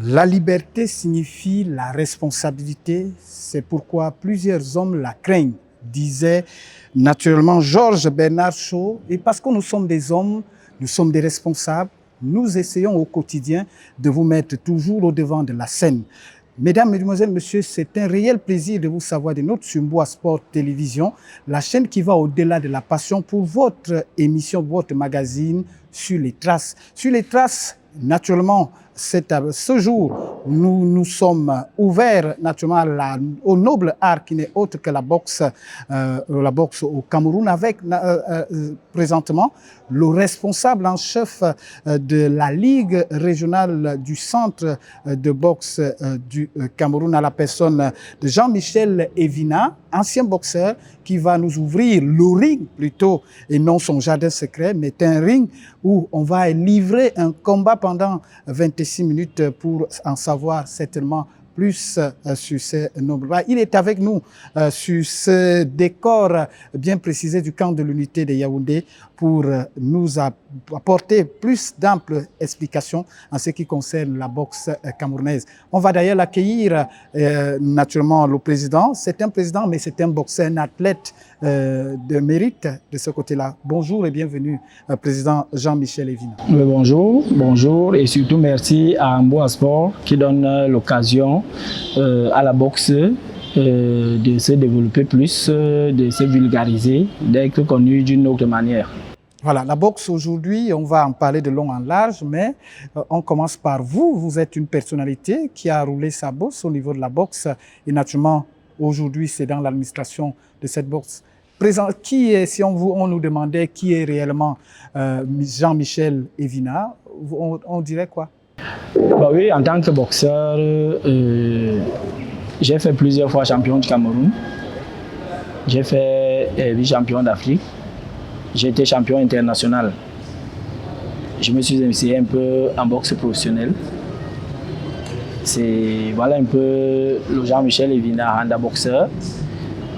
La liberté signifie la responsabilité, c'est pourquoi plusieurs hommes la craignent, disait naturellement Georges Bernard Shaw. Et parce que nous sommes des hommes, nous sommes des responsables, nous essayons au quotidien de vous mettre toujours au devant de la scène. Mesdames, Mesdemoiselles, Messieurs, c'est un réel plaisir de vous savoir de notre Sumboa Sport Télévision, la chaîne qui va au-delà de la passion pour votre émission, votre magazine Sur les traces. Sur les traces, naturellement, ce jour, nous sommes ouverts naturellement au noble art qui n'est autre que la boxe au Cameroun avec présentement le responsable en chef de la Ligue régionale du centre de boxe du Cameroun à la personne de Jean-Michel Evina, ancien boxeur qui va nous ouvrir le ring plutôt et non son jardin secret, mais un ring où on va livrer un combat pendant 26 minutes pour en savoir certainement plus sur ces nombres. Il est avec nous sur ce décor bien précisé du camp de l'unité de Yaoundé pour nous apporter plus d'amples explications en ce qui concerne la boxe camerounaise. On va d'ailleurs l'accueillir naturellement le président. C'est un président, mais c'est un boxeur, un athlète de mérite de ce côté-là. Bonjour et bienvenue, président Jean-Michel Evina. Bonjour et surtout merci à Sumboa Sport qui donne l'occasion à la boxe de se développer plus, de se vulgariser, d'être connu d'une autre manière. Voilà, la boxe aujourd'hui, on va en parler de long en large, mais on commence par vous. Vous êtes une personnalité qui a roulé sa bosse au niveau de la boxe et naturellement, aujourd'hui, c'est dans l'administration de cette boxe. Qui est, si on nous demandait qui est réellement Jean-Michel Evina, on dirait quoi? Oui, en tant que boxeur, j'ai fait plusieurs fois champion du Cameroun. J'ai fait vice-champion d'Afrique. J'ai été champion international. Je me suis initié un peu en boxe professionnelle. Voilà un peu le Jean-Michel Evina, Handa boxeur.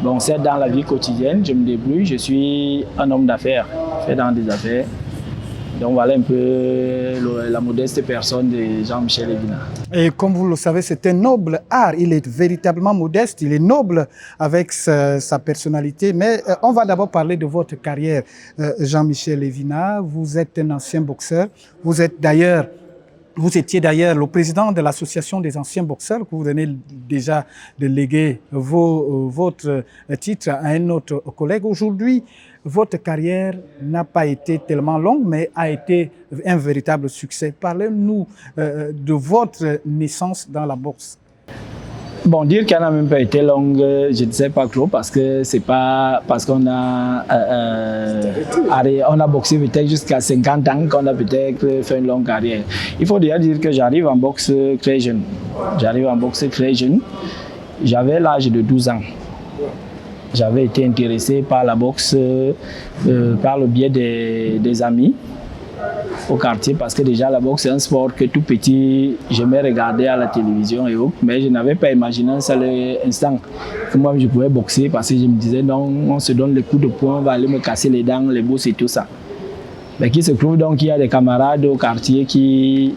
Bon, c'est dans la vie quotidienne, je me débrouille, je suis un homme d'affaires, je fais dans des affaires. Donc voilà un peu la modeste personne de Jean-Michel Evina. Et comme vous le savez, c'est un noble art. Il est véritablement modeste, il est noble avec sa personnalité. Mais on va d'abord parler de votre carrière, Jean-Michel Evina. Vous êtes un ancien boxeur. Vous étiez d'ailleurs le président de l'association des anciens boxeurs, que vous venez déjà de léguer votre titre à un autre collègue. Aujourd'hui, votre carrière n'a pas été tellement longue, mais a été un véritable succès. Parlez-nous de votre naissance dans la boxe. Bon, dire qu'elle n'a même pas été longue, je ne sais pas trop, parce que c'est pas parce qu'on a boxé peut-être jusqu'à 50 ans qu'on a peut-être fait une longue carrière. Il faut déjà dire que j'arrive en boxe très jeune. J'avais l'âge de 12 ans. J'avais été intéressé par la boxe par le biais des amis au quartier, parce que déjà la boxe c'est un sport que tout petit j'aimais regarder à la télévision et autres, mais je n'avais pas imaginé un seul instant que moi je pouvais boxer, parce que je me disais non, on se donne les coups de poing, on va aller me casser les dents, les bosses et tout ça. Mais qui se trouve donc qu'il y a des camarades au quartier qui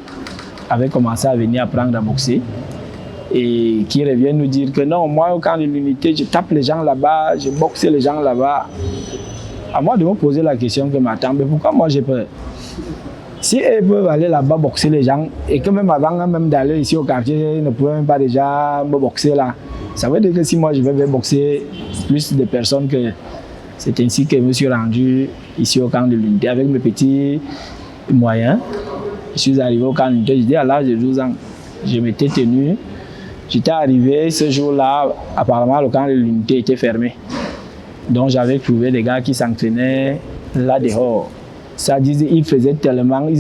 avaient commencé à venir apprendre à boxer et qui reviennent nous dire que non, moi au camp de l'unité je tape les gens là-bas, je boxe les gens là-bas. À moi de me poser la question que m'attend, mais pourquoi moi j'ai peur? Si elles peuvent aller là-bas boxer les gens et que même avant même d'aller ici au quartier, ils ne pouvaient même pas déjà me boxer là, ça veut dire que si moi je vais boxer plus de personnes, que c'est ainsi que je me suis rendu ici au camp de l'unité avec mes petits moyens. Je suis arrivé au camp de l'unité, j'étais à l'âge de 12 ans, je m'étais tenu, j'étais arrivé ce jour-là, apparemment le camp de l'unité était fermé. Donc j'avais trouvé des gars qui s'entraînaient là dehors. Ça disait, ils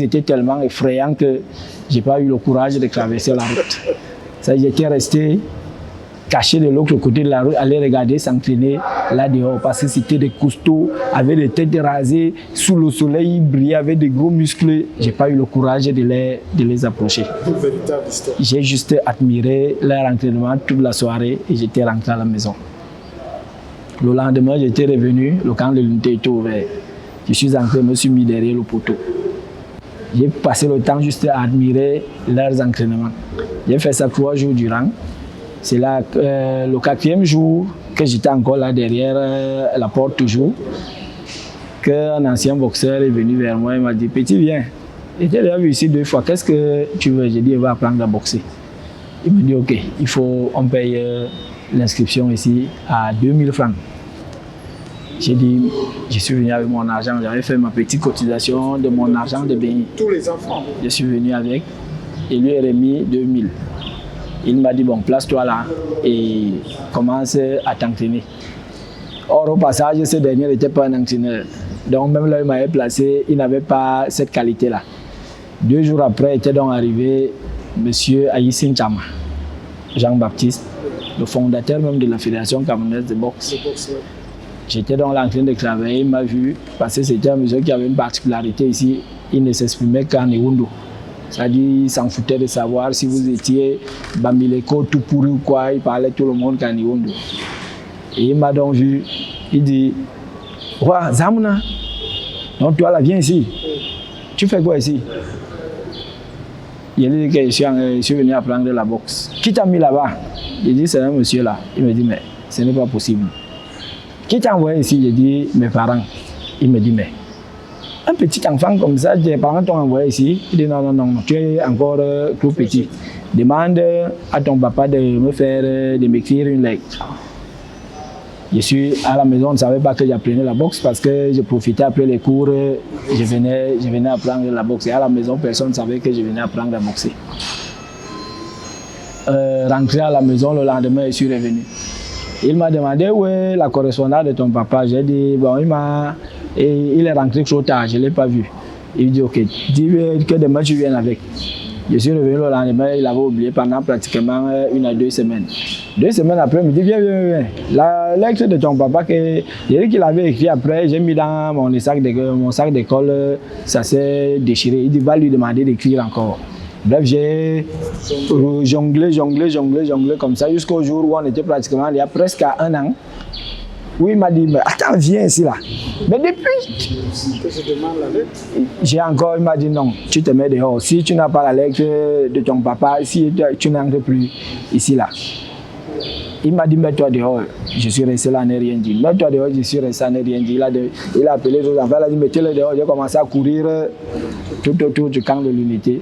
étaient tellement effrayants que j'ai pas eu le courage de traverser la route. Ça, j'étais resté caché de l'autre côté de la rue, aller regarder s'entraîner là dehors, parce que c'était des costauds, avec des têtes rasées, sous le soleil, ils brillaient avec des gros muscles. J'ai pas eu le courage de les approcher. J'ai juste admiré leur entraînement toute la soirée et j'étais rentré à la maison. Le lendemain, j'étais revenu, le camp de l'unité était ouvert. Je suis entré, je me suis mis derrière le poteau. J'ai passé le temps juste à admirer leurs entraînements. J'ai fait ça 3 jours durant. C'est là le 4e jour que j'étais encore là derrière la porte toujours, qu'un ancien boxeur est venu vers moi et m'a dit « Petit, viens, j'ai déjà vu ici 2 fois, qu'est-ce que tu veux ?» J'ai dit « On va apprendre à boxer. » Il me dit « Ok, on paye l'inscription ici à 2000 francs. » J'ai dit, je suis venu avec mon argent, j'avais fait ma petite cotisation de mon argent de BI. Tous les enfants. Je suis venu avec et lui ai remis 2000. Il m'a dit, bon, place-toi là et commence à t'entraîner. Or, au passage, ce dernier n'était pas un entraîneur. Donc, même là, il m'avait placé, il n'avait pas cette qualité-là. 2 jours après, était donc arrivé M. Aïssine Chama, Jean-Baptiste, le fondateur même de la Fédération camerounaise de boxe. J'étais donc là en train de travailler, il m'a vu, parce que c'était un monsieur qui avait une particularité ici, il ne s'exprimait qu'en Ewondo. C'est-à-dire, il s'en foutait de savoir si vous étiez Bamileko, tout pourri ou quoi, il parlait tout le monde qu'en Ewondo. Et il m'a donc vu, il dit, « Roi, Zamuna, donc toi là, viens ici. Tu fais quoi ici ?» Il dit que je suis venu apprendre la boxe. Qui t'a mis là-bas? Il dit, c'est un monsieur là. Il me dit, mais ce n'est pas possible. Qui t'a envoyé ici? J'ai dit, mes parents. Il me dit, mais un petit enfant comme ça, tes parents t'ont envoyé ici? Il dit, non, non, non, tu es encore trop petit. Demande à ton papa de m'écrire une lettre. Je suis à la maison, on ne savait pas que j'apprenais la boxe parce que je profitais après les cours, je venais apprendre la boxe. Et à la maison, personne ne savait que je venais apprendre à boxer. Rentré à la maison, le lendemain, je suis revenu. Il m'a demandé où est la correspondance de ton papa. J'ai dit, bon, il est rentré trop tard, je ne l'ai pas vu. Il dit, ok, dis que demain tu viennes avec. Je suis revenu le lendemain, il avait oublié pendant pratiquement 1 à 2 semaines. 2 semaines après, il me dit, viens, viens, viens. La lettre de ton papa, j'ai dit qu'il avait écrit après, j'ai mis dans mon sac d'école, ça s'est déchiré. Il dit, va lui demander d'écrire encore. Bref, j'ai jonglé comme ça jusqu'au jour où on était pratiquement, il y a presque 1 an. Oui, il m'a dit, mais attends, viens ici là. Mais depuis que je demande la lettre, il m'a dit non, tu te mets dehors. Si tu n'as pas la lettre de ton papa, si tu n'entres plus ici là. Il m'a dit, mets-toi dehors. Je suis resté là, n'ai rien dit. Mets-toi dehors, je suis resté là, n'ai rien dit. Il a appelé les enfants, il a dit, mettez-le dehors. J'ai commencé à courir tout autour du camp de l'unité.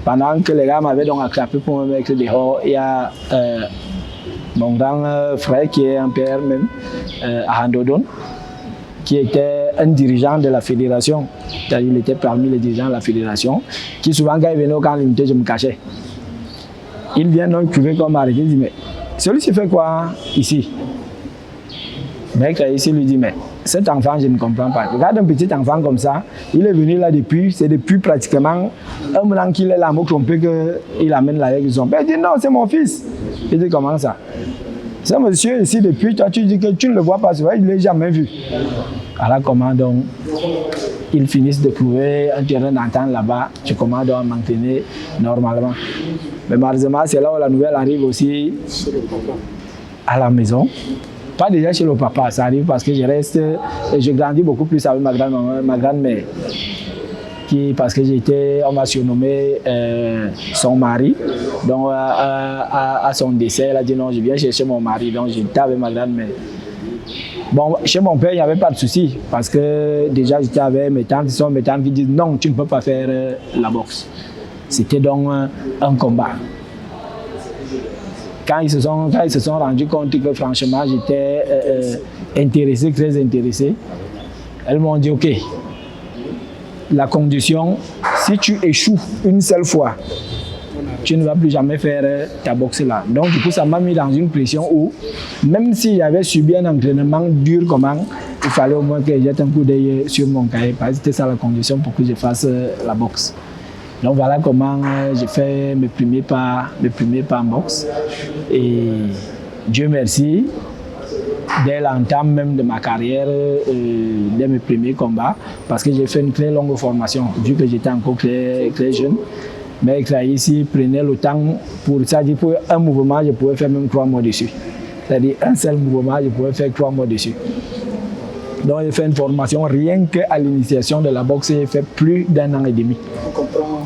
Pendant que les gars m'avaient donc attrapé pour me mettre dehors, il y a mon grand frère qui est un père même, à Handodon, qui était un dirigeant de la fédération. Il était parmi les dirigeants de la fédération, qui souvent quand il venait au camp de l'unité, je me cachais. Il vient donc trouver comme arrêté, il dit, mais celui-ci fait quoi ici? Le mec ici lui dit, mais cet enfant, je ne comprends pas. Regarde un petit enfant comme ça, il est venu là depuis, c'est depuis pratiquement 1 an qu'il est là, moi trompé qu'il amène la règle de son père. Il dit, non, c'est mon fils. Il dit, comment ça? Ce monsieur ici depuis, toi tu dis que tu ne le vois pas, il ne l'a jamais vu. Alors comment donc, ils finissent de trouver un terrain d'entente là-bas, je commence donc à m'entraîner normalement. Mais malheureusement, c'est là où la nouvelle arrive aussi à la maison. Pas déjà chez le papa, ça arrive parce que je grandis beaucoup plus avec ma grand-mère. Parce que on m'a surnommé son mari. Donc à son décès, elle a dit non, je viens chercher mon mari. Donc j'étais avec ma grand-mère. Bon, chez mon père, il n'y avait pas de souci parce que déjà j'étais avec mes tantes. Ce sont mes tantes qui disent non, tu ne peux pas faire la boxe. C'était donc un combat. Quand ils se sont rendus compte que franchement j'étais intéressé, très intéressé, elles m'ont dit ok, la condition, si tu échoues une seule fois, tu ne vas plus jamais faire ta boxe là. Donc du coup ça m'a mis dans une pression où, même s'il avait subi un entraînement dur comment, il fallait au moins que je jette un coup d'œil sur mon cahier, parce que c'était ça la condition pour que je fasse la boxe. Donc voilà comment j'ai fait mes premiers pas en boxe. Et Dieu merci, dès l'entame même de ma carrière, dès mes premiers combats, parce que j'ai fait une très longue formation, vu que j'étais encore très, très jeune. Mais ici prenait le temps pour ça, pour un mouvement, je pouvais faire même 3 mois dessus. C'est-à-dire un seul mouvement, je pouvais faire 3 mois dessus. Donc j'ai fait une formation rien qu'à l'initiation de la boxe, j'ai fait plus d'1 an et demi. On comprend.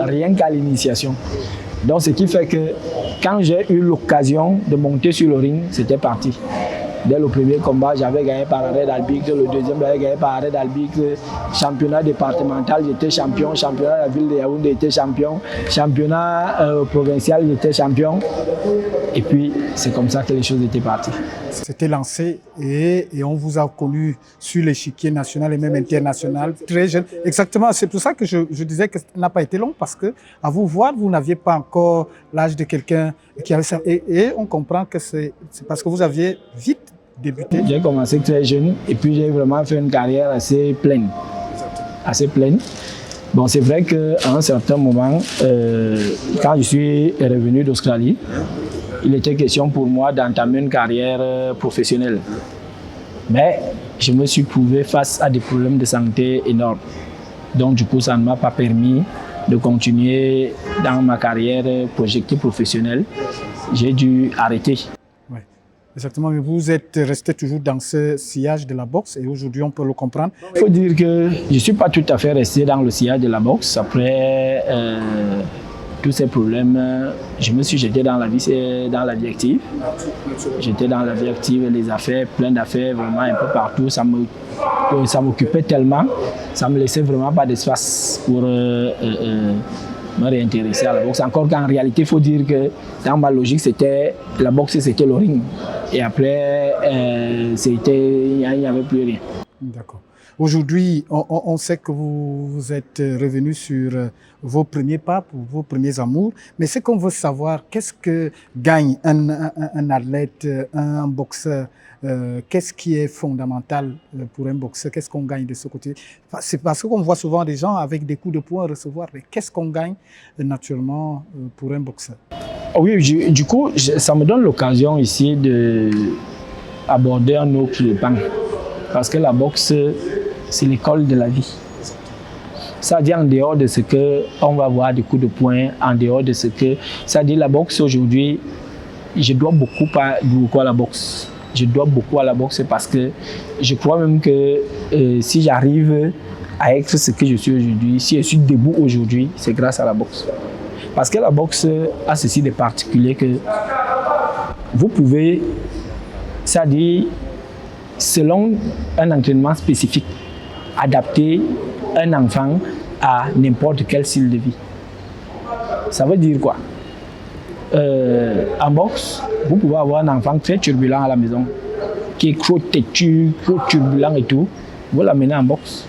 Rien qu'à l'initiation. Donc ce qui fait que quand j'ai eu l'occasion de monter sur le ring, c'était parti. Dès le premier combat, j'avais gagné par arrêt d'arbitre. Le deuxième, j'avais gagné par arrêt d'arbitre. Championnat départemental, j'étais champion. Championnat de la ville de Yaoundé, j'étais champion. Championnat provincial, j'étais champion. Et puis, c'est comme ça que les choses étaient parties. C'était lancé et on vous a connu sur l'échiquier national et même international, très jeune. Exactement, c'est pour ça que je disais que ça n'a pas été long parce que, à vous voir, vous n'aviez pas encore l'âge de quelqu'un qui avait ça. Et on comprend que c'est parce que vous aviez vite débuté. J'ai commencé très jeune et puis j'ai vraiment fait une carrière assez pleine. Assez pleine. Bon, c'est vrai qu'à un certain moment, quand je suis revenu d'Australie, il était question pour moi d'entamer une carrière professionnelle. Mais je me suis trouvé face à des problèmes de santé énormes. Donc du coup, ça ne m'a pas permis de continuer dans ma carrière projetée professionnelle. J'ai dû arrêter. Oui, exactement. Mais vous êtes resté toujours dans ce sillage de la boxe et aujourd'hui, on peut le comprendre. Il faut dire que je ne suis pas tout à fait resté dans le sillage de la boxe. Après tous ces problèmes, je me suis jeté dans la vie active. J'étais dans la vie active, les affaires, plein d'affaires, vraiment un peu partout. Ça m'occupait tellement, ça ne me laissait vraiment pas d'espace pour me réintéresser à la boxe. Encore qu'en réalité, il faut dire que dans ma logique, la boxe, c'était le ring. Et après, il n'y avait plus rien. D'accord. Aujourd'hui, on sait que vous êtes revenu sur vos premiers pas, pour vos premiers amours. Mais ce qu'on veut savoir, qu'est-ce que gagne un athlète, un boxeur? Qu'est-ce qui est fondamental pour un boxeur? Qu'est-ce qu'on gagne de ce côté? C'est parce qu'on voit souvent des gens avec des coups de poing recevoir. Mais qu'est-ce qu'on gagne naturellement pour un boxeur? Oui, du coup, ça me donne l'occasion ici d'aborder un autre pan. Parce que la boxe, c'est l'école de la vie. Ça dit en dehors de ce qu'on va voir des coups de poing, en dehors de ce que... Ça dit la boxe aujourd'hui, je dois beaucoup à la boxe. Je dois beaucoup à la boxe parce que je crois même que si j'arrive à être ce que je suis aujourd'hui, si je suis debout aujourd'hui, c'est grâce à la boxe. Parce que la boxe a ceci de particulier que vous pouvez, ça dit, selon un entraînement spécifique, adapter un enfant à n'importe quel style de vie. Ça veut dire quoi? En boxe, vous pouvez avoir un enfant très turbulent à la maison, qui est trop têtu, trop turbulent et tout. Vous l'amenez en boxe,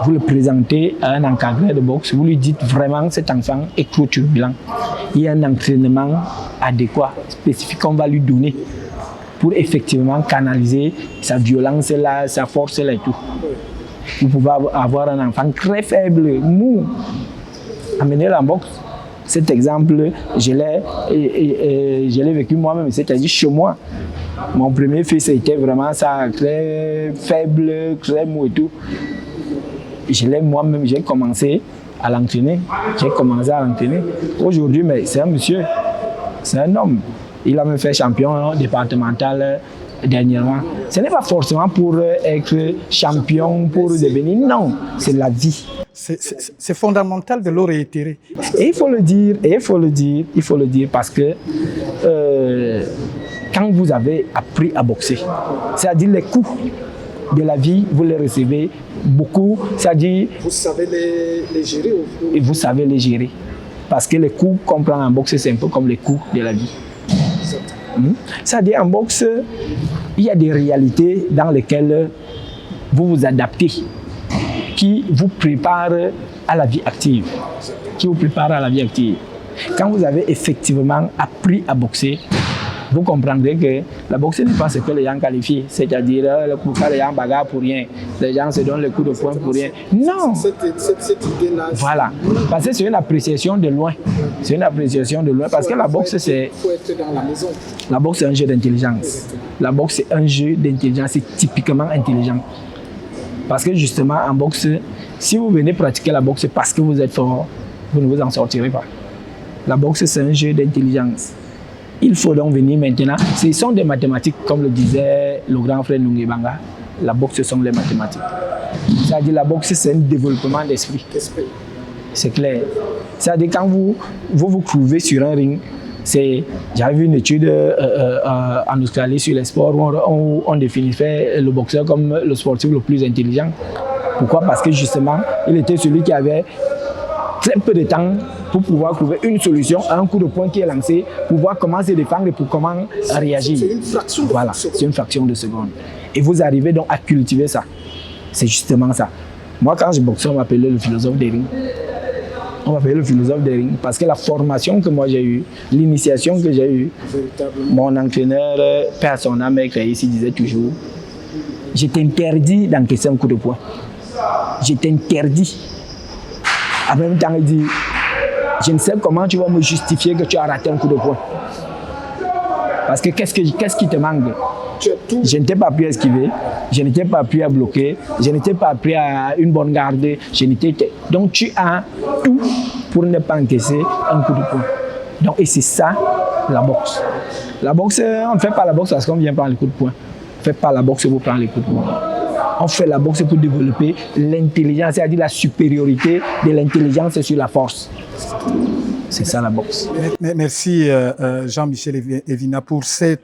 vous le présentez à un encadré de boxe, vous lui dites vraiment cet enfant est trop turbulent. Il y a un entraînement adéquat, spécifique qu'on va lui donner pour effectivement canaliser sa violence là, sa force là et tout. Vous pouvez avoir un enfant très faible, mou, amenez-le en boxe. Cet exemple, je l'ai vécu moi-même, c'est-à-dire chez moi. Mon premier fils était vraiment ça, très faible, très mou et tout. Moi-même, j'ai commencé à l'entraîner. Aujourd'hui, mais c'est un monsieur, c'est un homme. Il a même fait champion départemental dernièrement. Ce n'est pas forcément pour être champion, pour devenir, non, c'est la vie. C'est fondamental de le réitérer. Et il faut le dire parce que quand vous avez appris à boxer, c'est-à-dire les coups de la vie, vous les recevez beaucoup, c'est-à-dire... Vous savez les gérer et vous savez les gérer. Parce que les coups qu'on prend en boxe, c'est un peu comme les coups de la vie. C'est-à-dire en boxe, il y a des réalités dans lesquelles vous vous adaptez, qui vous préparent à la vie active. Quand vous avez effectivement appris à boxer, vous comprendrez que la boxe n'est pas ce que les gens qualifient, c'est-à-dire les gens bagarrent pour rien, les gens se donnent les coups de poing pour rien. Non! Cette idée-là. Voilà, parce que c'est une appréciation de loin. Parce que la boxe, c'est... Il faut être dans la maison. La boxe, c'est un jeu d'intelligence. C'est typiquement intelligent. Parce que justement, en boxe, si vous venez pratiquer la boxe parce que vous êtes fort, vous ne vous en sortirez pas. La boxe, c'est un jeu d'intelligence. Il faut donc venir maintenant. Ce sont des mathématiques, comme le disait le grand frère Nungibanga. La boxe, ce sont les mathématiques. C'est-à-dire la boxe, c'est un développement d'esprit. C'est clair. C'est-à-dire quand vous trouvez sur un ring, j'avais vu une étude en Australie sur les sports où on définissait le boxeur comme le sportif le plus intelligent. Pourquoi? Parce que justement, il était celui qui avait très peu de temps pour pouvoir trouver une solution à un coup de poing qui est lancé, pour voir comment se défendre et pour comment réagir. C'est une fraction de voilà, c'est une fraction de seconde. Et vous arrivez donc à cultiver ça. C'est justement ça. Moi, quand je boxais, on m'appelait le philosophe des rings. On m'appelait le philosophe des rings parce que la formation que moi j'ai eue, l'initiation que j'ai eue, mon entraîneur, père son âme, ici disait toujours, je t'interdis d'encaisser un coup de poing. Je t'interdis. En même temps, il dit, je ne sais comment tu vas me justifier que tu as raté un coup de poing. Parce que qu'est-ce qui te manque? Je n'étais pas pu à esquiver, je n'étais pas pu à bloquer, je n'étais pas pu à une bonne garde. Donc tu as tout pour ne pas encaisser un coup de poing. Donc, et c'est ça la boxe. La boxe, on ne fait pas la boxe parce qu'on vient prendre les coups de poing. On ne fait pas la boxe pour prendre les coups de poing. On fait la boxe pour développer l'intelligence, c'est-à-dire la supériorité de l'intelligence sur la force. C'est ça la boxe. Merci Jean-Michel Evina pour ces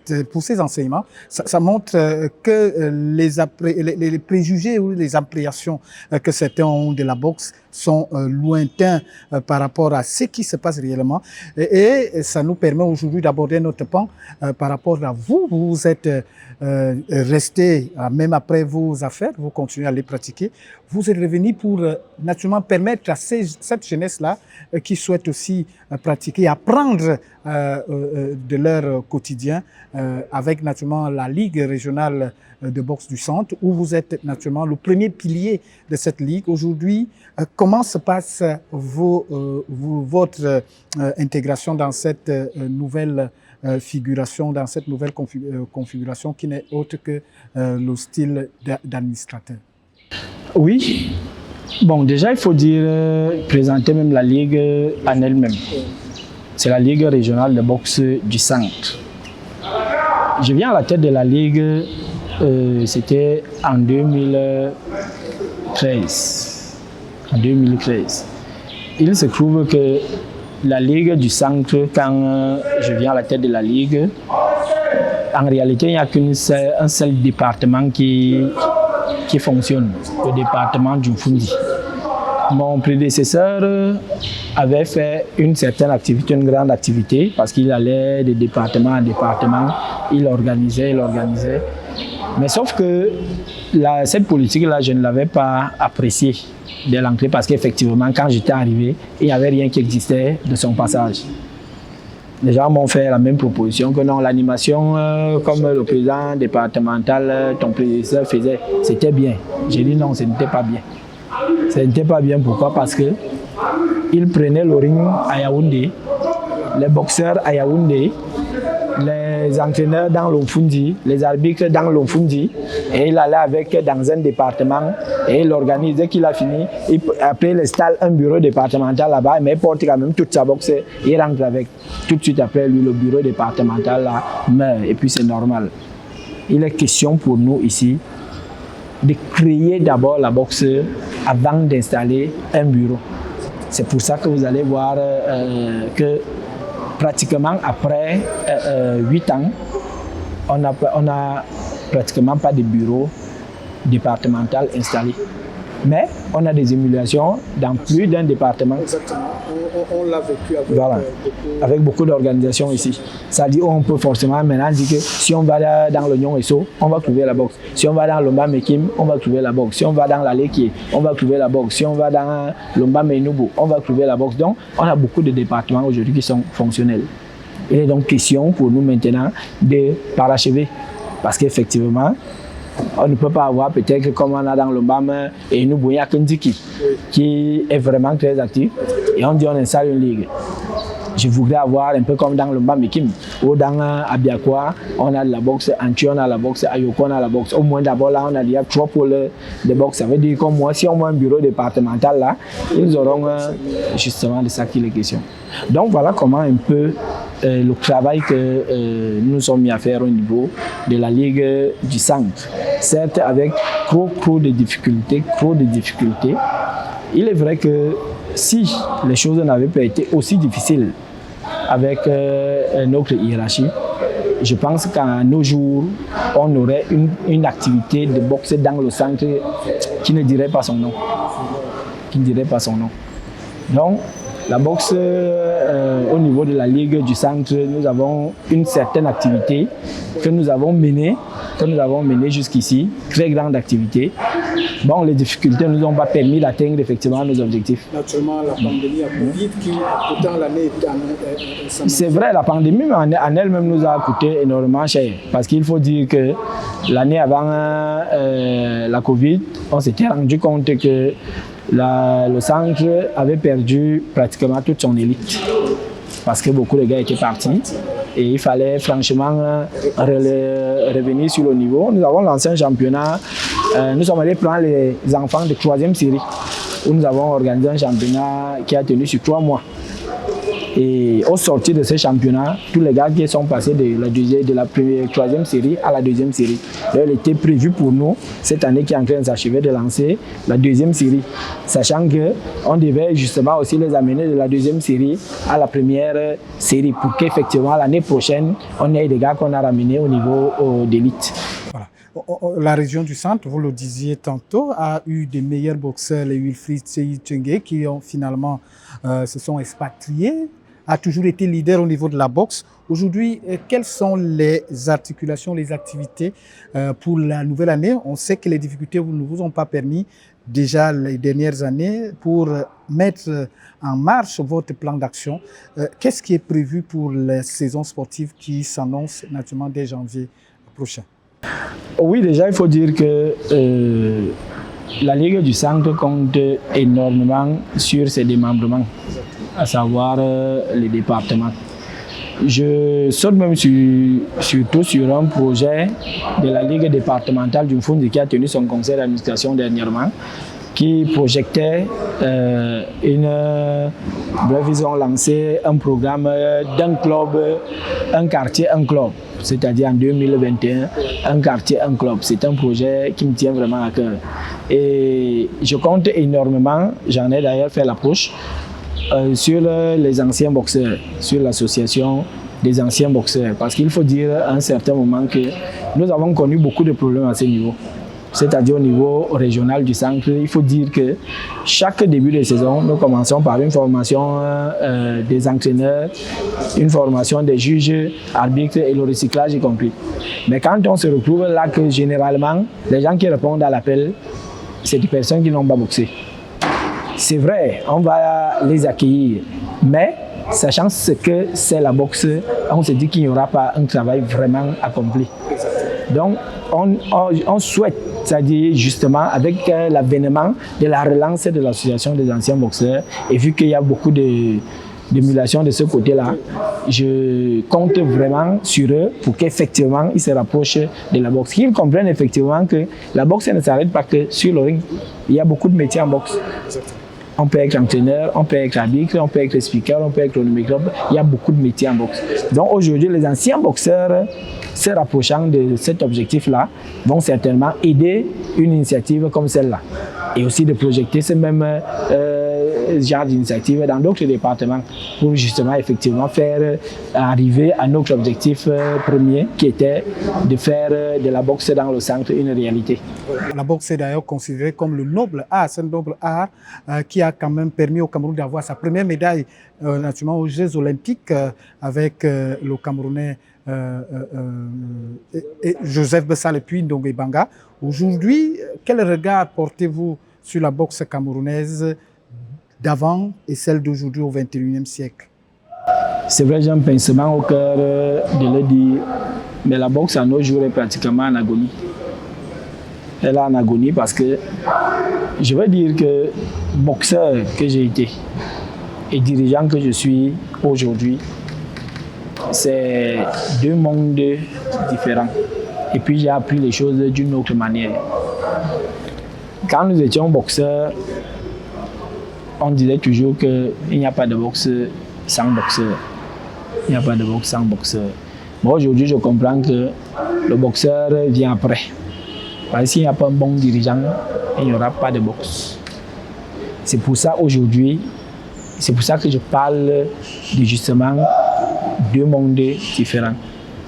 enseignements. Ça montre que les préjugés ou les appréhensions que certains ont de la boxe sont lointains par rapport à ce qui se passe réellement. Et ça nous permet aujourd'hui d'aborder notre pan par rapport à vous. Vous êtes resté, même après vos affaires, vous continuez à les pratiquer. Vous êtes revenu pour naturellement permettre à cette jeunesse-là qui souhaite aussi pratiquer, apprendre de leur quotidien avec naturellement la Ligue régionale de boxe du centre où vous êtes naturellement le premier pilier de cette ligue. Aujourd'hui, comment se passe votre intégration dans cette nouvelle figuration, dans cette nouvelle configuration qui n'est autre que le style d'administrateur? Oui. Bon, déjà, il faut présenter même la Ligue en elle-même. C'est la Ligue régionale de boxe du centre. Je viens à la tête de la Ligue, c'était en 2013. En 2013. Il se trouve que la Ligue du centre, quand je viens à la tête de la Ligue, en réalité, il n'y a qu'un seul département qui fonctionne, le département du Fundi. Mon prédécesseur avait fait une certaine activité, une grande activité, parce qu'il allait de département en département, il organisait. Mais sauf que cette politique-là, je ne l'avais pas appréciée dès l'entrée, parce qu'effectivement, quand j'étais arrivé, il n'y avait rien qui existait de son passage. Les gens m'ont fait la même proposition que non, l'animation, comme le président départemental, ton prédécesseur faisait, c'était bien. J'ai dit non, ce n'était pas bien. Ce n'était pas bien, pourquoi? Parce qu'il prenait le ring à Yaoundé, les boxeurs à Yaoundé, les entraîneurs dans l'Omfundi, les arbitres dans l'Omfundi, et il allait avec dans un département et il organisait qu'il a fini. Après, il installe un bureau départemental là-bas, mais il porte quand même toute sa boxe, il rentre avec. Tout de suite après lui, le bureau départemental là, meurt, et puis c'est normal. Il est question pour nous ici de créer d'abord la boxe avant d'installer un bureau. C'est pour ça que vous allez voir que pratiquement après 8 ans, on n'a pratiquement pas de bureau départemental installé. Mais on a des émulations dans plus d'un département. Exactement. On l'a vécu avec beaucoup d'organisations ici. Ça dit on peut forcément maintenant dire que si on va dans l'Oignon Esso, on va trouver la boxe. Si on va dans Lomba Mekim, on va trouver la boxe. Si on va dans l'Alekié, on va trouver la boxe. Si on va dans Lomba Meinoubou, on va trouver la boxe. Donc, on a beaucoup de départements aujourd'hui qui sont fonctionnels. Il est donc question pour nous maintenant de parachever. Parce qu'effectivement, on ne peut pas avoir peut-être comme on a dans le BAM et nous Bouya Kendiki qui est vraiment très actif et on dit on installe une ligue. Je voudrais avoir un peu comme dans le Mbambekim ou dans Abiakwa, on a de la boxe, Antio on a la boxe, Ayoko on a la boxe. Au moins d'abord là, on a déjà 3 pôles de boxe. Ça veut dire comme moi, si on a un bureau départemental là, ils auront justement de ça qu'il est question. Donc voilà comment un peu le travail que nous sommes mis à faire au niveau de la Ligue du Centre. Certes avec trop de difficultés, il est vrai que si les choses n'avaient pas été aussi difficiles avec notre hiérarchie, je pense qu'à nos jours, on aurait une activité de boxe dans le centre qui ne dirait pas son nom. Donc, la boxe, au niveau de la Ligue du Centre, nous avons une certaine activité que nous avons menée jusqu'ici, très grande activité. Bon, les difficultés ne nous ont pas permis d'atteindre effectivement nos objectifs. Naturellement, la pandémie a coûté, qui pourtant l'année est... C'est vrai, la pandémie en elle-même nous a coûté énormément cher. Parce qu'il faut dire que l'année avant la Covid, on s'était rendu compte que le centre avait perdu pratiquement toute son élite. Parce que beaucoup de gars étaient partis. Et il fallait franchement revenir sur le niveau. Nous avons lancé un championnat. Nous sommes allés prendre les enfants de 3e série, où nous avons organisé un championnat qui a tenu sur 3 mois. Et au sortir de ce championnat, tous les gars qui sont passés de la 3e série à la 2e série. Donc, il était prévu pour nous, cette année qui est en train de s'achever, de lancer la 2e série. Sachant qu'on devait justement aussi les amener de la 2e série à la 1re série pour qu'effectivement l'année prochaine, on ait des gars qu'on a ramenés au niveau d'élite. Voilà. La région du centre, vous le disiez tantôt, a eu des meilleurs boxeurs, les Wilfried Tsei qui ont finalement se sont expatriés, a toujours été leader au niveau de la boxe. Aujourd'hui, quelles sont les articulations, les activités pour la nouvelle année? On sait que les difficultés ne vous ont pas permis déjà les dernières années pour mettre en marche votre plan d'action. Qu'est-ce qui est prévu pour les saisons sportives qui s'annoncent naturellement dès janvier prochain? Oui, déjà, il faut dire que la Ligue du Centre compte énormément sur ses démembrements, à savoir les départements. Je saute même surtout sur un projet de la Ligue départementale du Mfundi qui a tenu son conseil d'administration dernièrement, qui projetait bref, ils ont lancé un programme d'un club, un quartier, un club. C'est-à-dire en 2021, un quartier, un club. C'est un projet qui me tient vraiment à cœur. Et je compte énormément, j'en ai d'ailleurs fait l'approche, sur les anciens boxeurs, sur l'association des anciens boxeurs. Parce qu'il faut dire à un certain moment que nous avons connu beaucoup de problèmes à ce niveau. C'est-à-dire au niveau régional du centre, il faut dire que chaque début de saison, nous commençons par une formation des entraîneurs, une formation des juges, arbitres et le recyclage y compris. Mais quand on se retrouve là que généralement, les gens qui répondent à l'appel, c'est des personnes qui n'ont pas boxé. C'est vrai, on va les accueillir, mais sachant ce que c'est la boxe, on se dit qu'il n'y aura pas un travail vraiment accompli. Donc, on souhaite, c'est-à-dire justement avec l'avènement de la relance de l'association des anciens boxeurs, et vu qu'il y a beaucoup d'émulation de ce côté-là, je compte vraiment sur eux pour qu'effectivement ils se rapprochent de la boxe. Qu'ils comprennent effectivement que la boxe ne s'arrête pas que sur le ring. Il y a beaucoup de métiers en boxe. On peut être entraîneur, on peut être arbitre, on peut être speaker, on peut être chronomètre. Il y a beaucoup de métiers en boxe. Donc aujourd'hui, les anciens boxeurs se rapprochant de cet objectif-là vont certainement aider une initiative comme celle-là. Et aussi de projeter ce même genre d'initiative dans d'autres départements pour justement effectivement faire arriver à notre objectif premier qui était de faire de la boxe dans le centre une réalité. La boxe est d'ailleurs considérée comme le noble art, c'est un noble art qui a quand même permis au Cameroun d'avoir sa première médaille naturellement aux Jeux Olympiques avec le Camerounais Joseph Bessal et puis Ndongo Ebanga. Aujourd'hui, quel regard portez-vous sur la boxe camerounaise d'avant et celle d'aujourd'hui au XXIe siècle? C'est vrai, j'ai un pincement au cœur de le dire, mais la boxe à nos jours est pratiquement en agonie. Elle est en agonie parce que je veux dire que boxeur que j'ai été, et dirigeant que je suis aujourd'hui, c'est deux mondes différents. Et puis j'ai appris les choses d'une autre manière. Quand nous étions boxeurs, on disait toujours qu'il n'y a pas de boxe sans boxeur. Il n'y a pas de boxe sans boxeur. Moi aujourd'hui, je comprends que le boxeur vient après. Parce que s'il n'y a pas un bon dirigeant, il n'y aura pas de boxe. C'est pour ça aujourd'hui, c'est pour ça que je parle de justement deux mondes différents.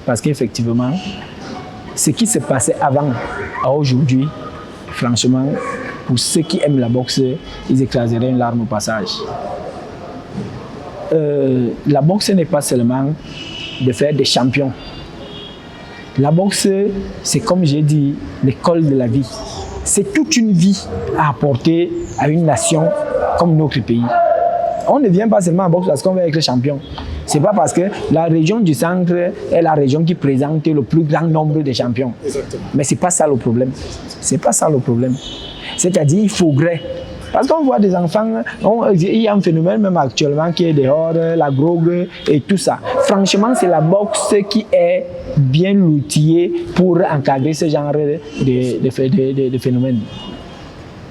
Parce qu'effectivement, ce qui se passait avant à aujourd'hui, franchement, pour ceux qui aiment la boxe, ils écraseraient une larme au passage. La boxe n'est pas seulement de faire des champions. La boxe, c'est comme j'ai dit, l'école de la vie. C'est toute une vie à apporter à une nation comme notre pays. On ne vient pas seulement en boxe parce qu'on veut être champion. C'est pas parce que la région du centre est la région qui présente le plus grand nombre de champions. Exactement. Mais c'est pas ça le problème. C'est pas ça le problème. C'est-à-dire il faudrait. Parce qu'on voit des enfants, il y a un phénomène même actuellement qui est dehors, la drogue et tout ça. Franchement, c'est la boxe qui est bien outillée pour encadrer ce genre de phénomènes.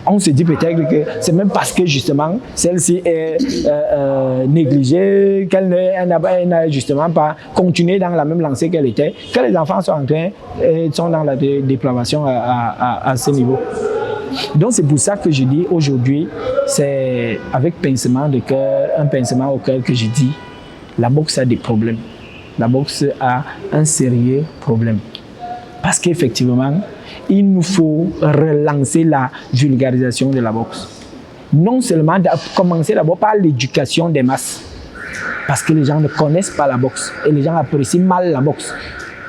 On se dit peut-être que c'est même parce que justement celle-ci est négligée, qu'elle n'a justement pas continué dans la même lancée qu'elle était, que les enfants sont dans la dépravation à ce niveau. Donc c'est pour ça que je dis aujourd'hui, c'est avec pincement de cœur, un pincement au cœur que je dis, la boxe a des problèmes. La boxe a un sérieux problème. Parce qu'effectivement, il nous faut relancer la vulgarisation de la boxe. Non seulement commencer d'abord par l'éducation des masses, parce que les gens ne connaissent pas la boxe et les gens apprécient mal la boxe.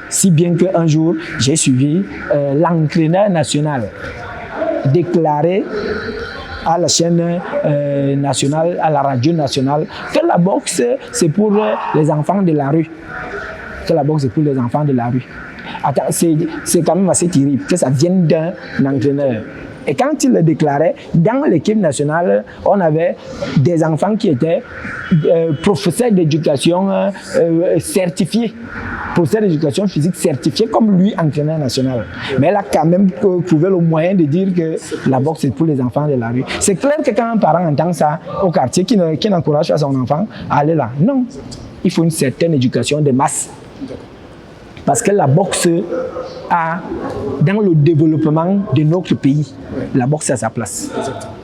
Si bien qu'un jour, j'ai suivi l'entraîneur national déclarer à la chaîne nationale, à la radio nationale, que la boxe c'est pour les enfants de la rue. Que la boxe c'est pour les enfants de la rue. Attends, c'est quand même assez terrible que ça vienne d'un entraîneur. Et quand il le déclarait, dans l'équipe nationale, on avait des enfants qui étaient professeurs d'éducation certifiés, professeurs d'éducation physique certifiés comme lui, entraîneur national. Mais elle a quand même trouvé le moyen de dire que la boxe c'est pour les enfants de la rue. C'est clair que quand un parent entend ça au quartier, qui n'encourage pas son enfant à aller là, non. Il faut une certaine éducation de masse. Parce que la boxe a, dans le développement de notre pays, la boxe a sa place.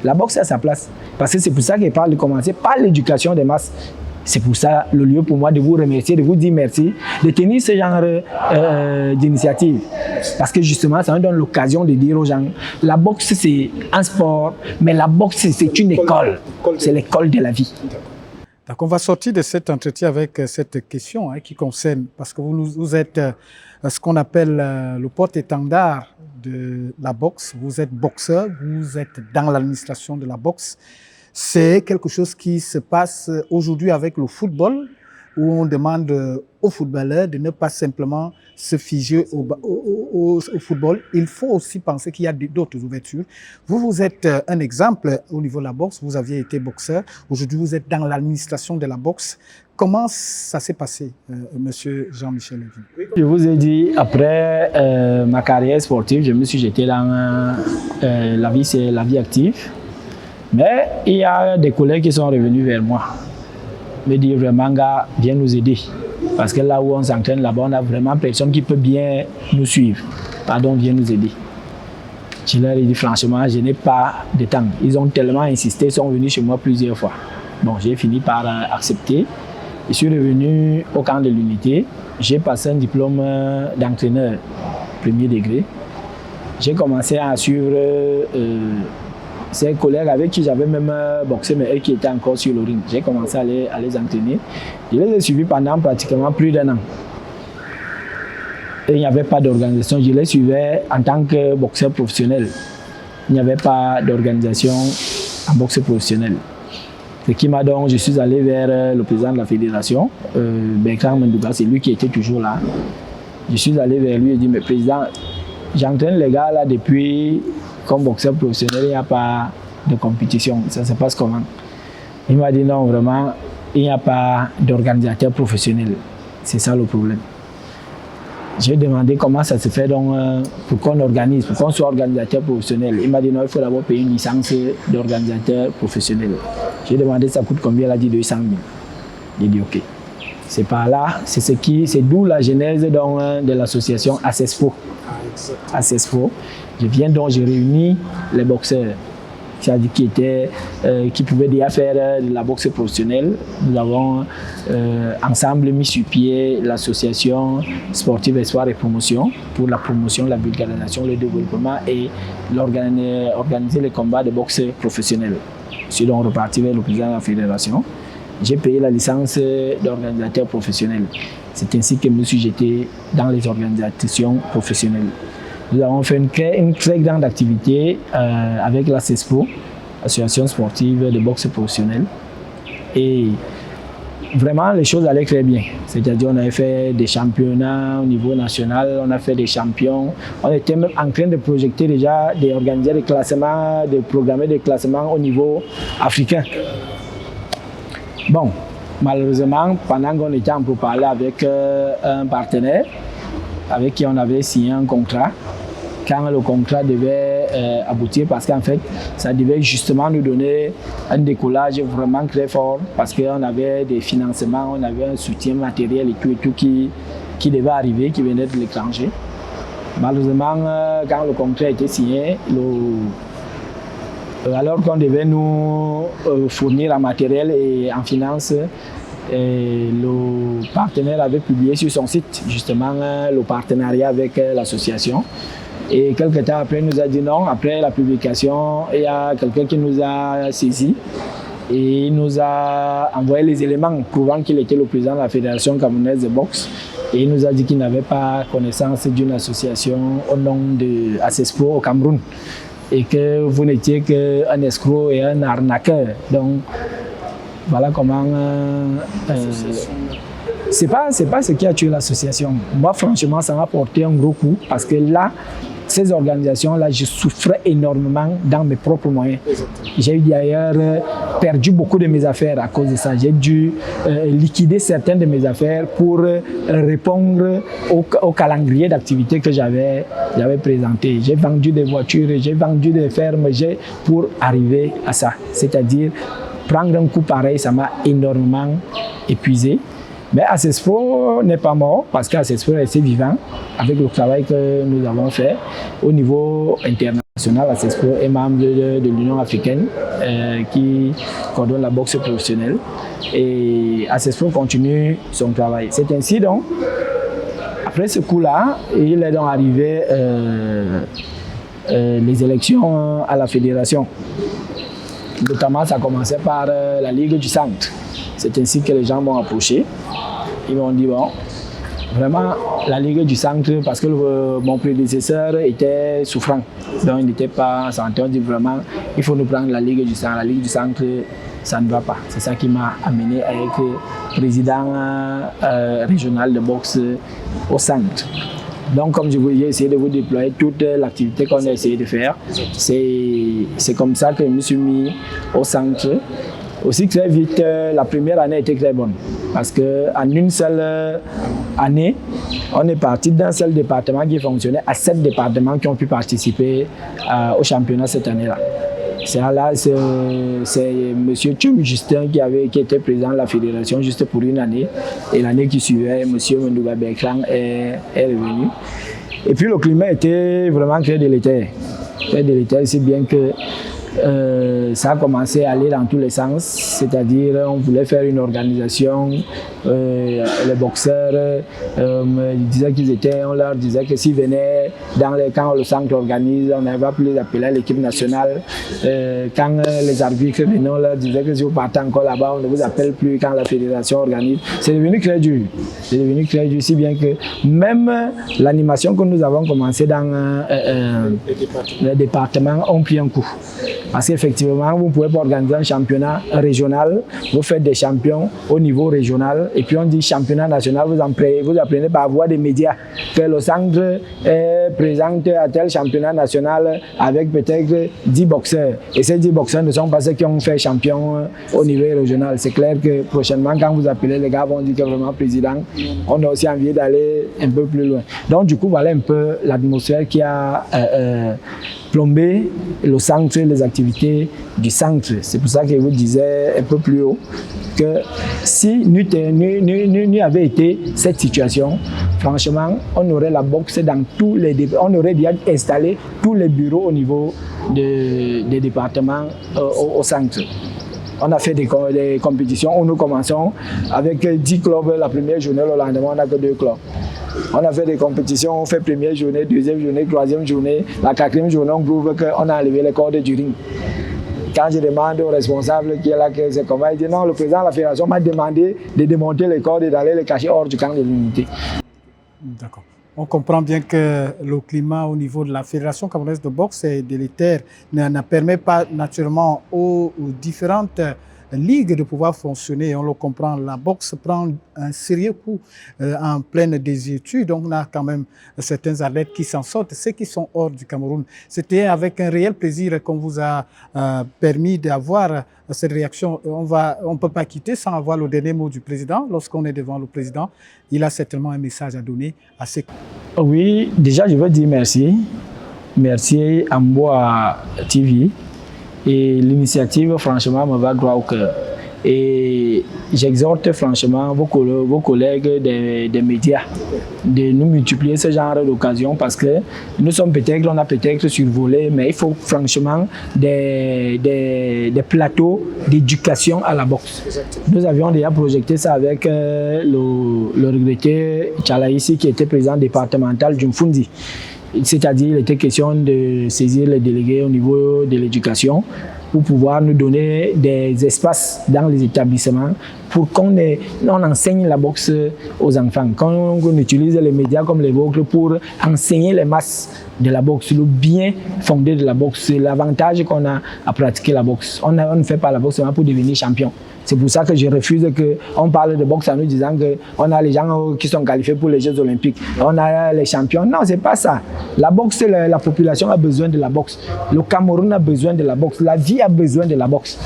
La boxe a sa place. Parce que c'est pour ça qu'il parle de commencer par l'éducation des masses. C'est pour ça le lieu pour moi de vous remercier, de vous dire merci, de tenir ce genre d'initiative. Parce que justement, ça me donne l'occasion de dire aux gens, la boxe c'est un sport, mais la boxe c'est une école. C'est l'école de la vie. Donc on va sortir de cet entretien avec cette question qui concerne, parce que vous êtes ce qu'on appelle le porte-étendard de la boxe, vous êtes boxeur, vous êtes dans l'administration de la boxe. C'est quelque chose qui se passe aujourd'hui avec le football, où on demande aux footballeurs de ne pas simplement se figer au football. Il faut aussi penser qu'il y a d'autres ouvertures. Vous êtes un exemple au niveau de la boxe. Vous aviez été boxeur. Aujourd'hui, vous êtes dans l'administration de la boxe. Comment ça s'est passé, monsieur Jean-Michel Levy? Je vous ai dit, après ma carrière sportive, je me suis jeté dans la vie active. Mais il y a des collègues qui sont revenus vers moi, me dire vraiment, gars, viens nous aider. Parce que là où on s'entraîne, là-bas, on a vraiment personne qui peut bien nous suivre. Pardon, viens nous aider. Je leur ai dit franchement, je n'ai pas de temps. Ils ont tellement insisté, ils sont venus chez moi plusieurs fois. Bon, j'ai fini par accepter. Je suis revenu au camp de l'unité. J'ai passé un diplôme d'entraîneur premier degré. J'ai commencé à suivre ces collègues avec qui j'avais même boxé, mais eux qui étaient encore sur le ring. J'ai commencé à les entraîner. Je les ai suivis pendant pratiquement plus d'1 an. Et il n'y avait pas d'organisation. Je les suivais en tant que boxeur professionnel. Il n'y avait pas d'organisation en boxe professionnel. Ce qui m'a donc, je suis allé vers le président de la fédération, Bertrand Mendouga, c'est lui qui était toujours là. Je suis allé vers lui et dit, mais président, j'entraîne les gars là depuis, comme boxeur professionnel, il n'y a pas de compétition. Ça se passe comment? Il m'a dit non, vraiment, il n'y a pas d'organisateur professionnel. C'est ça le problème. J'ai demandé comment ça se fait donc pour qu'on organise, pour qu'on soit organisateur professionnel. Il m'a dit non, il faut d'abord payer une licence d'organisateur professionnel. J'ai demandé ça coûte combien, il a dit 200 000. J'ai dit ok. C'est par là, c'est d'où la genèse donc, de l'association ACESPO. ACESPO. J'ai réuni les boxeurs qui pouvaient déjà faire de la boxe professionnelle. Nous avons ensemble mis sur pied l'association sportive Espoir et Promotion pour la promotion, la vulgarisation, le développement et organiser les combats de boxe professionnelle. Je suis donc reparti vers le président de la fédération. J'ai payé la licence d'organisateur professionnel. C'est ainsi que je me suis jeté dans les organisations professionnelles. Nous avons fait une très grande activité avec la CESPO, Association sportive de boxe professionnelle. Et vraiment, les choses allaient très bien. C'est-à-dire, on avait fait des championnats au niveau national, on a fait des champions. On était même en train de projeter déjà, d'organiser des classements, de programmer des classements au niveau africain. Bon, malheureusement, pendant qu'on était en pourparlers avec un partenaire avec qui on avait signé un contrat, quand le contrat devait aboutir, parce qu'en fait, ça devait justement nous donner un décollage vraiment très fort, parce qu'on avait des financements, on avait un soutien matériel et tout qui devait arriver, qui venait de l'étranger. Malheureusement, quand le contrat a été signé, alors qu'on devait nous fournir en matériel et en finances, le partenaire avait publié sur son site justement le partenariat avec l'association. Et quelques temps après, il nous a dit non. Après la publication, il y a quelqu'un qui nous a saisi et il nous a envoyé les éléments prouvant qu'il était le président de la Fédération camerounaise de boxe. Et il nous a dit qu'il n'avait pas connaissance d'une association au nom de ACESPO au Cameroun. Et que vous n'étiez qu'un escroc et un arnaqueur. Donc, voilà comment... c'est pas ce qui a tué l'association. Moi, franchement, ça m'a porté un gros coup parce que là, ces organisations-là, je souffrais énormément dans mes propres moyens. J'ai d'ailleurs perdu beaucoup de mes affaires à cause de ça. J'ai dû liquider certaines de mes affaires pour répondre au calendrier d'activités que j'avais présenté. J'ai vendu des voitures, j'ai vendu des fermes pour arriver à ça. C'est-à-dire, prendre un coup pareil, ça m'a énormément épuisé. Mais ACESPO n'est pas mort parce qu'ACESPO est resté vivant avec le travail que nous avons fait. Au niveau international, ACESPO est membre de l'Union africaine qui coordonne la boxe professionnelle. Et ACESPO continue son travail. C'est ainsi donc, après ce coup-là, il est donc arrivé les élections à la fédération. Notamment, ça commençait par la Ligue du Centre. C'est ainsi que les gens m'ont approché. Ils m'ont dit, bon, vraiment, la Ligue du Centre, parce que mon prédécesseur était souffrant. Donc, il n'était pas en santé. On dit vraiment, il faut nous prendre la Ligue du Centre. La Ligue du Centre, ça ne va pas. C'est ça qui m'a amené avec le président régional de boxe au centre. Donc, comme j'ai essayé de vous déployer toute l'activité qu'on a essayé de faire, c'est comme ça que je me suis mis au centre. Aussi très vite, la première année était très bonne parce qu'en une seule année, on est parti d'un seul département qui fonctionnait à 7 départements qui ont pu participer au championnat cette année-là. C'est M. Tchoum Justin qui était président de la fédération juste pour une année. Et l'année qui suivait, M. Mendouga Berkran est revenu. Et puis le climat était vraiment très délétère. Très délétère, c'est bien que ça a commencé à aller dans tous les sens, c'est-à-dire on voulait faire une organisation, les boxeurs disaient on leur disait que s'ils venaient quand le centre organise, on n'avait pas pu les appeler à l'équipe nationale. Quand les arbitres venaient, on leur disait que si vous partez encore là-bas, on ne vous appelle plus quand la fédération organise. C'est devenu très dur. C'est devenu très dur, si bien que même l'animation que nous avons commencé dans les départements ont pris un coup. Parce qu'effectivement, vous ne pouvez pas organiser un championnat régional, vous faites des champions au niveau régional, et puis on dit championnat national, vous apprenez par voie des médias que le centre est présent à tel championnat national avec peut-être 10 boxeurs. Et ces 10 boxeurs ne sont pas ceux qui ont fait champion au niveau régional. C'est clair que prochainement, quand vous appelez, les gars vont dire que vraiment président, on a aussi envie d'aller un peu plus loin. Donc du coup, voilà un peu l'atmosphère qui a plomber le centre, les activités du centre. C'est pour ça que je vous disais un peu plus haut que si n'y avait été cette situation, franchement, on aurait la boxe dans tous les départements. On aurait déjà installé tous les bureaux au niveau des départements au centre. On a fait des compétitions où nous commençons avec 10 clubs la première journée, le lendemain on n'a que 2 clubs. On a fait des compétitions, on fait première journée, deuxième journée, troisième journée, la quatrième journée, on prouve qu'on a enlevé les cordes du ring. Quand je demande au responsable qui est là, que c'est comment, il dit non, le président de la fédération m'a demandé de démonter les cordes et d'aller les cacher hors du camp de l'unité. D'accord. On comprend bien que le climat au niveau de la Fédération camerounaise de boxe est délétère, ne permet pas naturellement aux différentes ligues de pouvoir fonctionner. On le comprend, la boxe prend un sérieux coup en pleine désuétude. Donc on a quand même certains athlètes qui s'en sortent, ceux qui sont hors du Cameroun. C'était avec un réel plaisir qu'on vous a permis d'avoir cette réaction. On ne peut pas quitter sans avoir le dernier mot du président. Lorsqu'on est devant le président, il a certainement un message à donner à ses... Oui, déjà je veux dire merci. Merci à Mboa TV. Et l'initiative, franchement, me va droit au cœur. Et j'exhorte franchement vos collègues des médias de nous multiplier ce genre d'occasions parce que nous sommes peut-être, on a peut-être survolé, mais il faut franchement des plateaux d'éducation à la boxe. Nous avions déjà projeté ça avec le regretté Tchalaïsi qui était président départemental du Mfundi. C'est-à-dire, il était question de saisir les délégués au niveau de l'éducation pour pouvoir nous donner des espaces dans les établissements pour qu'on enseigne la boxe aux enfants. Quand on utilise les médias comme les vôtres pour enseigner les masses de la boxe, le bien fondé de la boxe, l'avantage qu'on a à pratiquer la boxe. On ne fait pas la boxe seulement pour devenir champion. C'est pour ça que je refuse qu'on parle de boxe en nous disant qu'on a les gens qui sont qualifiés pour les Jeux Olympiques, on a les champions. Non, c'est pas ça. La boxe, la population a besoin de la boxe. Le Cameroun a besoin de la boxe. La vie a besoin de la boxe.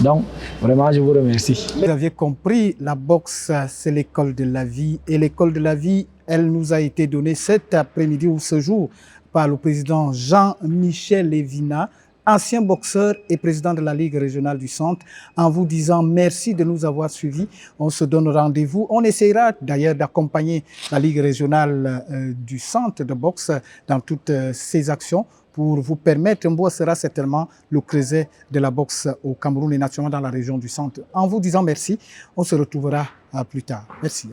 Donc, vraiment, je vous remercie. Vous aviez compris, la boxe, c'est l'école de la vie. Et l'école de la vie, elle nous a été donnée cet après-midi ou ce jour par le président Jean-Michel Lévina, ancien boxeur et président de la Ligue régionale du Centre, en vous disant merci de nous avoir suivis. On se donne rendez-vous. On essaiera d'ailleurs d'accompagner la Ligue régionale du Centre de boxe dans toutes ses actions pour vous permettre, Mboa sera certainement le creuset de la boxe au Cameroun et naturellement dans la région du Centre. En vous disant merci, on se retrouvera plus tard. Merci.